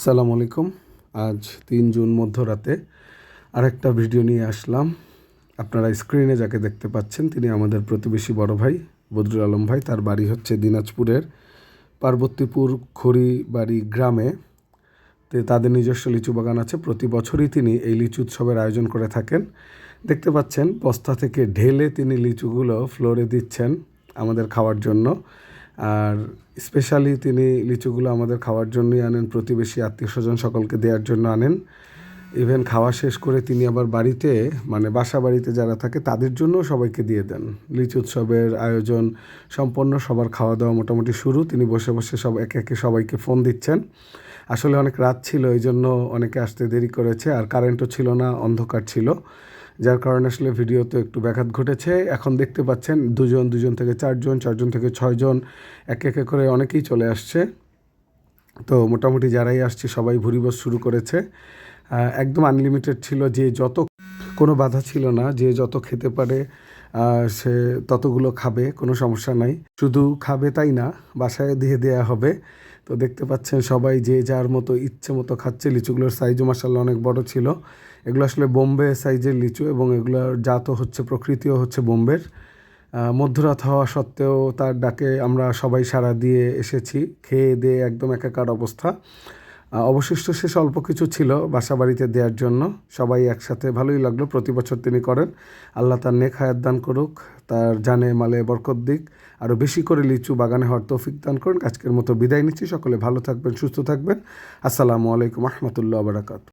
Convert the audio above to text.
সালামু আলাইকুম। আজ ৩ জুন মধ্যরাতে আরেকটা ভিডিও নিয়ে আসলাম। আপনারা স্ক্রিনে যাকে দেখতে পাচ্ছেন তিনি আমাদের প্রতিবেশী বড় ভাই বদরুল আলম ভাই। তার বাড়ি হচ্ছে দিনাজপুরের পার্বতীপুর খড়িবাড়ি গ্রামে। তাদের নিজস্ব লিচু বাগান আছে। প্রতি বছরই তিনি এই লিচু উৎসবের আয়োজন করে থাকেন। দেখতে পাচ্ছেন বস্তা থেকে ঢেলে তিনি লিচুগুলো ফ্লোরে দিচ্ছেন আমাদের খাওয়ার জন্য। আর স্পেশালি তিনি লিচুগুলো আমাদের খাওয়ার জন্যই আনেন, প্রতিবেশী আত্মীয়স্বজন সকলকে দেওয়ার জন্য আনেন। ইভেন খাওয়া শেষ করে তিনি আবার বাড়িতে বাসা বাড়িতে যারা থাকে তাদের জন্যও সবাইকে দিয়ে দেন। লিচু উৎসবের আয়োজন সম্পন্ন, সবার খাওয়া দাওয়া মোটামুটি শুরু। তিনি বসে বসে সব একে একে সবাইকে ফোন দিচ্ছেন। আসলে অনেক রাত ছিল, এই জন্য অনেকে আসতে দেরি করেছে, আর কারেন্টও ছিল না, অন্ধকার ছিল, যার কারণে আসলে ভিডিওতে একটু ব্যাঘাত ঘটেছে। এখন দেখতে পাচ্ছেন দুজন থেকে চারজন, চারজন থেকে ছয়জন একে একে করে অনেকেই চলে আসছে। তো মোটামুটি যারাই আসছে সবাই ভুরিভোজ শুরু করেছে। একদম আনলিমিটেড ছিল, যে যত, কোনো বাধা ছিল না, যে যত খেতে পারে সে ততগুলো খাবে, কোনো সমস্যা নাই। শুধু খাবে তাই না, বাসায় দিয়ে দেয়া হবে। তো দেখতে পাচ্ছেন সবাই যে যার মতো ইচ্ছে মতো খাচ্ছে। লিচুগুলোর সাইজও মাশাআল্লাহ অনেক বড় ছিল। এগুলো আসলে বোম্বে সাইজের লিচু এবং এগুলোর জাতও হচ্ছে, প্রকৃতিও হচ্ছে বোম্বের। মধ্যরাত হওয়া সত্ত্বেও তার ডাকে আমরা সবাই সাড়া দিয়ে এসেছি। খেয়ে দিয়ে একদম একাকার অবস্থা। অবশিষ্ট শেষ অল্প কিছু ছিল বাসা বাড়িতে দেওয়ার জন্য। সবাই একসাথে, ভালোই লাগলো। প্রতি বছর তিনি করেন। আল্লাহ তার নেক হায়াত দান করুক, তার জানে মালে বরকত দিক, আরও বেশি করে লিচু বাগানে হওয়ার তৌফিক দান করুন। আজকের মতো বিদায় নিচ্ছি। সকলে ভালো থাকবেন, সুস্থ থাকবেন। আসসালামু আলাইকুম রহমতুল্লাহ বারাকাতুহু।